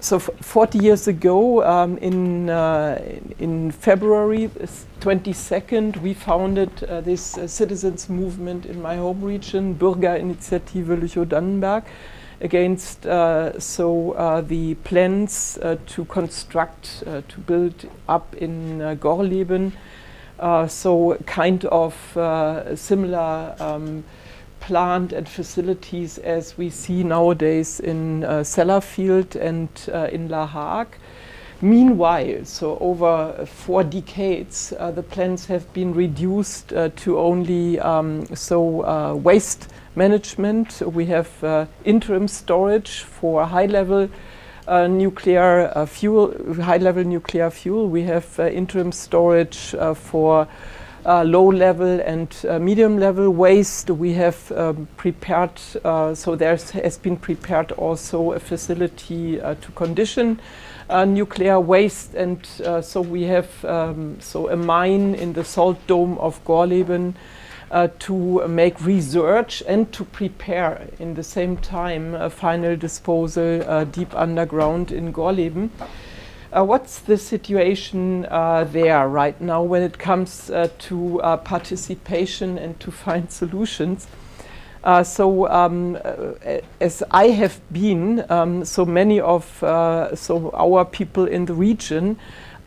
So 40 years ago, in February 22nd, we founded this citizens movement in my home region, Bürgerinitiative Lüchow-Dannenberg, against the plans to construct, to build up in Gorleben, so kind of similar plant and facilities as we see nowadays in Sellafield and in La Hague. Meanwhile, so over 4 decades, the plants have been reduced to only waste management. We have interim storage for high-level nuclear fuel, high-level nuclear fuel. We have interim storage for low-level and medium-level waste. We have prepared, so there has been prepared also a facility to condition nuclear waste, and so we have a mine in the salt dome of Gorleben to make research and to prepare in the same time a final disposal deep underground in Gorleben. What's the situation there right now when it comes to participation and to find solutions? As I have been, so many of our people in the region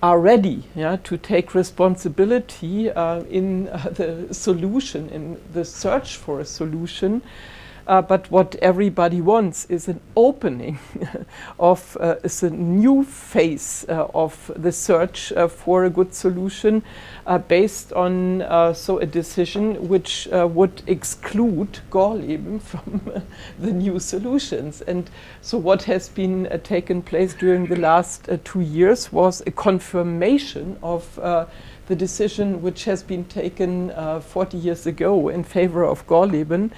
are ready, to take responsibility in the solution, in the search for a solution. But what everybody wants is an opening of is a new phase of the search for a good solution based on a decision which would exclude Gorleben from the new solutions. And so what has been taken place during the last 2 years was a confirmation of the decision which has been taken 40 years ago in favor of Gorleben.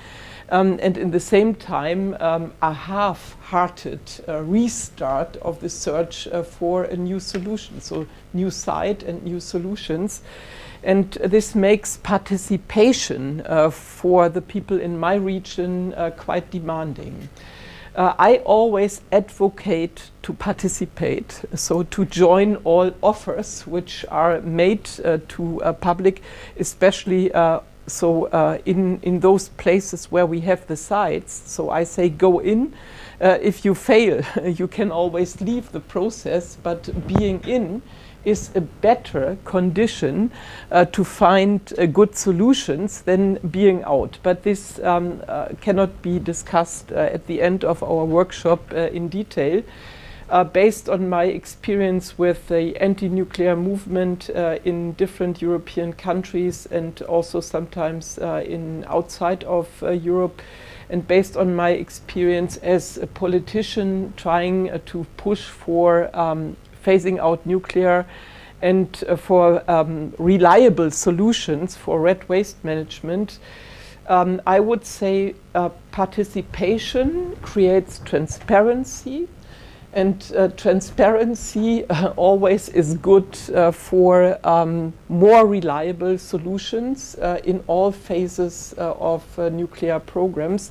And in the same time, a half-hearted restart of the search for a new solution, so new site and new solutions. And this makes participation for the people in my region quite demanding. I always advocate to participate, so to join all offers which are made to public, especially in those places where we have the sites. So I say go in. If you fail, you can always leave the process, but being in is a better condition to find good solutions than being out. But this cannot be discussed at the end of our workshop in detail. Based on my experience with the anti-nuclear movement in different European countries and also sometimes outside of Europe, and based on my experience as a politician trying to push for phasing out nuclear and for reliable solutions for red waste management, I would say participation creates transparency. And transparency always is good for more reliable solutions in all phases of nuclear programs.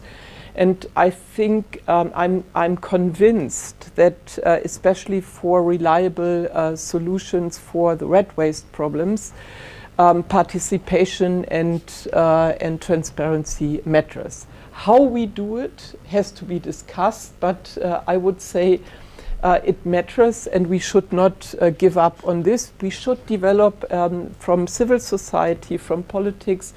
And I think I'm convinced that especially for reliable solutions for the red waste problems, participation and transparency matters. How we do it has to be discussed, but I would say it matters, and we should not give up on this. We should develop from civil society, from politics,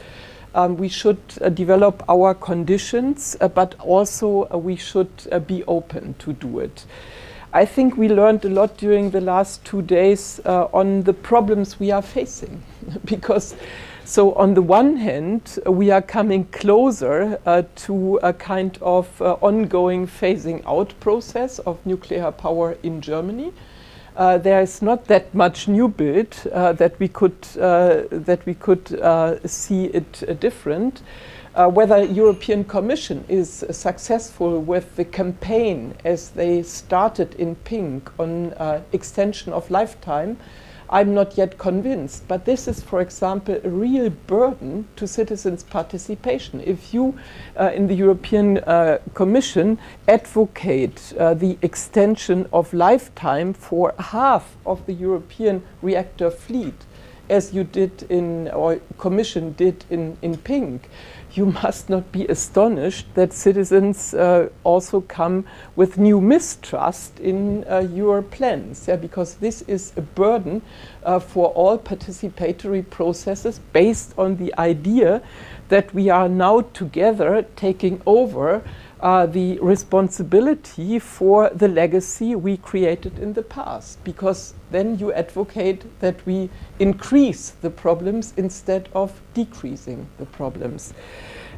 we should develop our conditions, but also we should be open to do it. I think we learned a lot during the last 2 days on the problems we are facing, because so on the one hand, we are coming closer to a kind of ongoing phasing out process of nuclear power in Germany. There is not that much new build that we could see it different. Whether European Commission is successful with the campaign as they started in pink on extension of lifetime, I'm not yet convinced. But this is, for example, a real burden to citizens' participation. If you in the European Commission advocate the extension of lifetime for half of the European reactor fleet, as you did in, or Commission did in pink, you must not be astonished that citizens also come with new mistrust in your plans, because this is a burden for all participatory processes based on the idea that we are now together taking over the responsibility for the legacy we created in the past, because then you advocate that we increase the problems instead of decreasing the problems.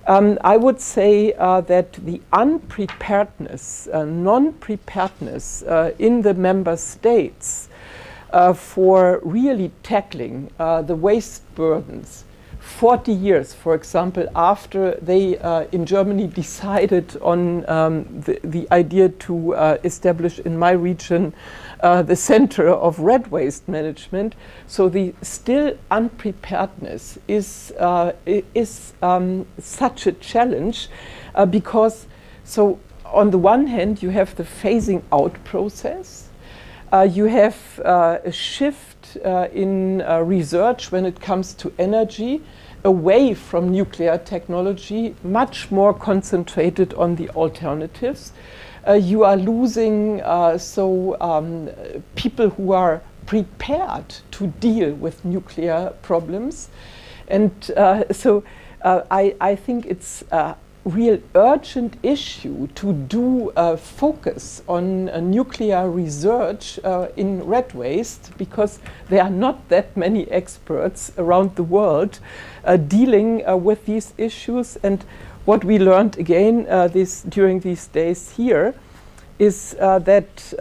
I would say that the unpreparedness, non-preparedness in the member states for really tackling the waste burdens 40 years, for example, after they in Germany decided on the idea to establish in my region the center of red waste management. So the still unpreparedness is such a challenge because, so on the one hand, you have the phasing out process. You have a shift in research when it comes to energy away from nuclear technology, much more concentrated on the alternatives. You are losing people who are prepared to deal with nuclear problems. And I think it's a real urgent issue to do focus on nuclear research in red waste, because there are not that many experts around the world dealing with these issues. And what we learned again during these days here is that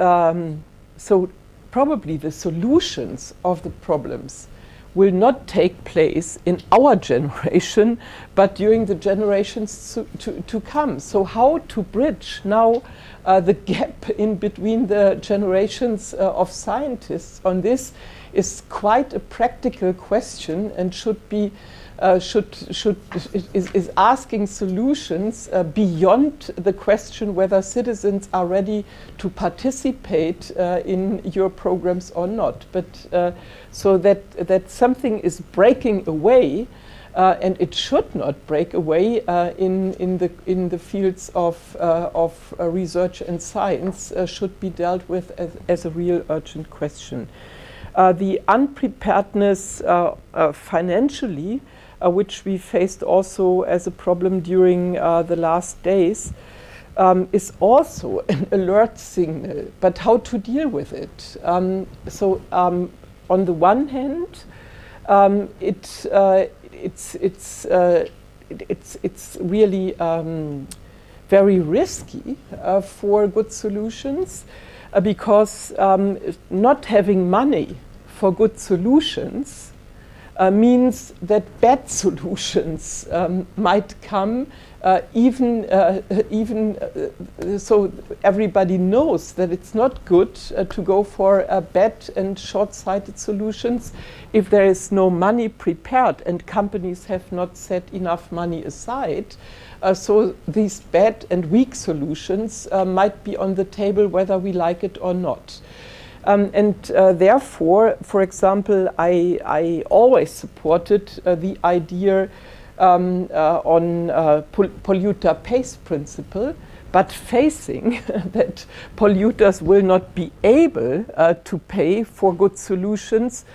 so probably the solutions of the problems will not take place in our generation, but during the generations to come. So how to bridge now the gap in between the generations of scientists on this is quite a practical question, and should be is asking solutions beyond the question whether citizens are ready to participate in your programs or not. But so that something is breaking away, and it should not break away in the fields of research and science, should be dealt with as a real urgent question. The unpreparedness financially, which we faced also as a problem during the last days, is also an alert signal, but how to deal with it. On the one hand, it's really very risky for good solutions, because not having money for good solutions means that bad solutions might come, so everybody knows that it's not good to go for bad and short-sighted solutions if there is no money prepared and companies have not set enough money aside. So these bad and weak solutions might be on the table whether we like it or not. Therefore, for example, I always supported the idea on polluter pays principle, but facing that polluters will not be able to pay for good solutions,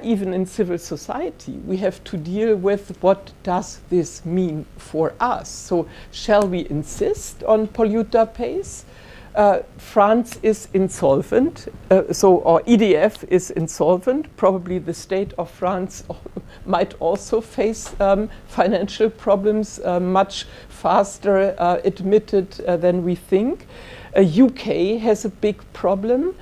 even in civil society. We have to deal with what does this mean for us. So shall we insist on polluter pays? France is insolvent, or EDF is insolvent. Probably the state of France might also face financial problems much faster admitted than we think. UK has a big problem.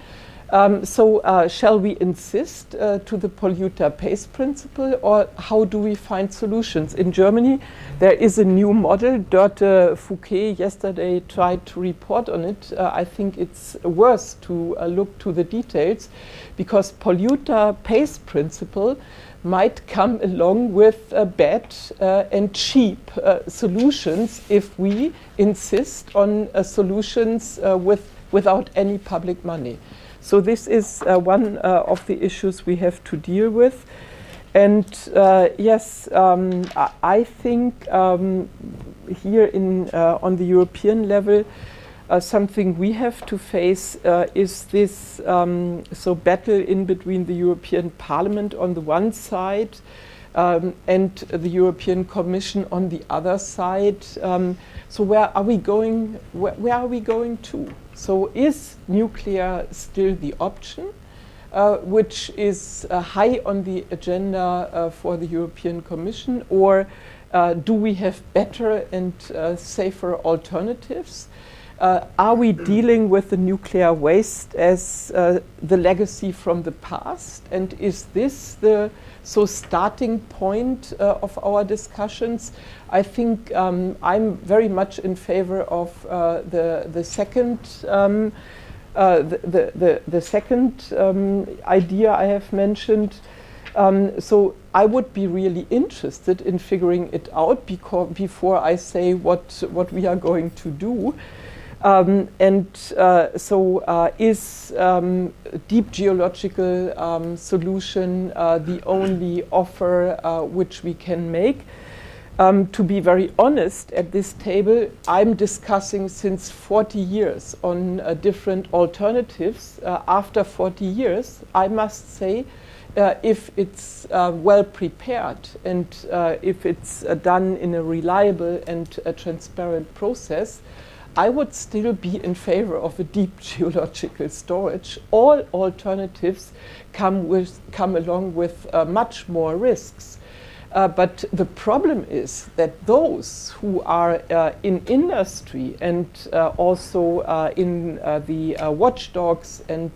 Shall we insist to the polluter pays principle, or how do we find solutions? In Germany, there is a new model. Dörte Fouquet yesterday tried to report on it. I think it's worth to look to the details, because polluter pays principle might come along with bad and cheap solutions if we insist on solutions without any public money. So this is one of the issues we have to deal with. And yes, I think here on the European level, something we have to face is this battle in between the European Parliament on the one side and the European Commission on the other side. So where are we going? Where are we going to? So is nuclear still the option, which is high on the agenda for the European Commission, or do we have better and safer alternatives? Are we dealing with the nuclear waste as the legacy from the past? And is this the starting point of our discussions? I think I'm very much in favor of the second the second idea I have mentioned. So I would be really interested in figuring it out before I say what we are going to do. Is deep geological solution the only offer which we can make? To be very honest, at this table, I'm discussing since 40 years on different alternatives. After 40 years, I must say, if it's well prepared and if it's done in a reliable and transparent process, I would still be in favor of a deep geological storage. All alternatives come along with much more risks. But the problem is that those who are in industry and also in the watchdogs and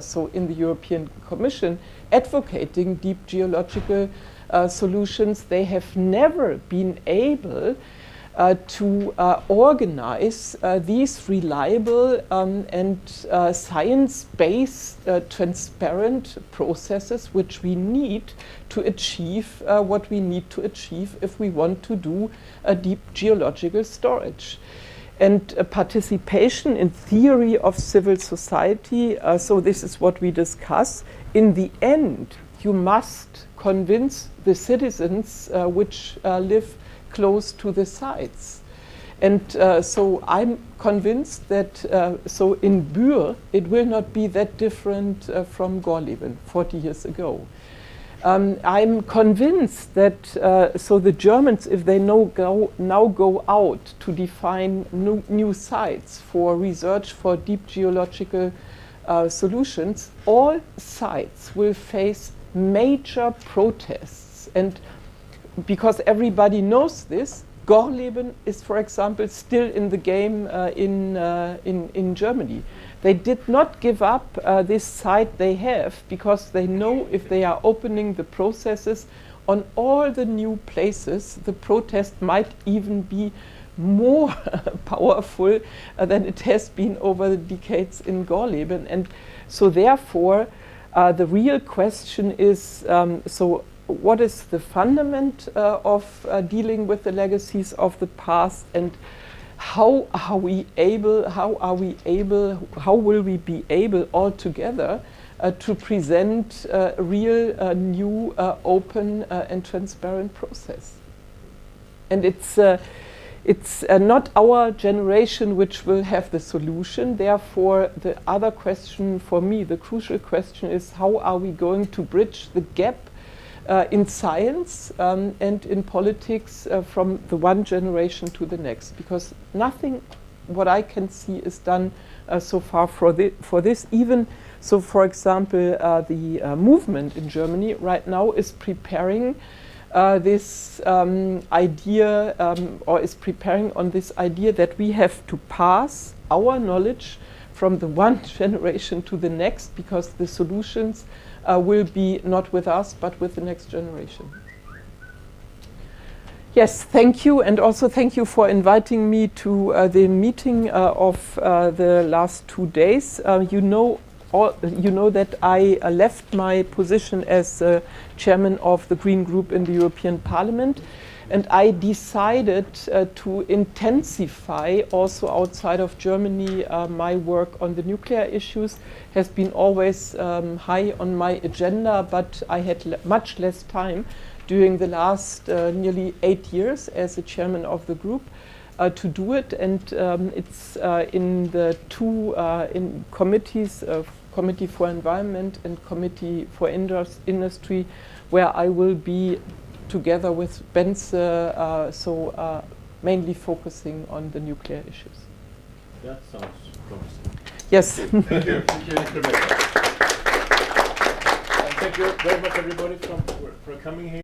so in the European Commission advocating deep geological solutions, they have never been able to organize these reliable and science-based transparent processes which we need to achieve what we need to achieve if we want to do a deep geological storage. And participation in theory of civil society, so this is what we discuss. In the end, you must convince the citizens which live close to the sites. And so I'm convinced that so in Bühr it will not be that different from Gorleben 40 years ago. I'm convinced that so the Germans, if they now go out to define new sites for research for deep geological solutions, all sites will face major protests. And because everybody knows this, Gorleben is, for example, still in the game in Germany. They did not give up this site they have because they know if they are opening the processes on all the new places, the protest might even be more powerful than it has been over the decades in Gorleben. And so therefore, the real question is, so what is the fundament of dealing with the legacies of the past, and how will we be able all together to present a real new open and transparent process? And it's not our generation which will have the solution. Therefore, the other question for me, the crucial question, is how are we going to bridge the gap in science and in politics from the one generation to the next, because nothing what I can see is done so far for this. Even so, for example, the movement in Germany right now is preparing this idea or is preparing on this idea that we have to pass our knowledge from the one generation to the next, because the solutions will be not with us, but with the next generation. Yes, thank you, and also thank you for inviting me to the meeting of the last 2 days. You know that I left my position as chairman of the Green Group in the European Parliament, and I decided to intensify also outside of Germany my work on the nuclear issues. Has been always high on my agenda, but I had much less time during the last nearly 8 years as the chairman of the group to do it, and it's in the two committees, Committee for Environment and Committee for Industry, where I will be together with Benze, mainly focusing on the nuclear issues. That sounds promising. Yes. Thank you. Thank you. Thank you very much, everybody, for coming here.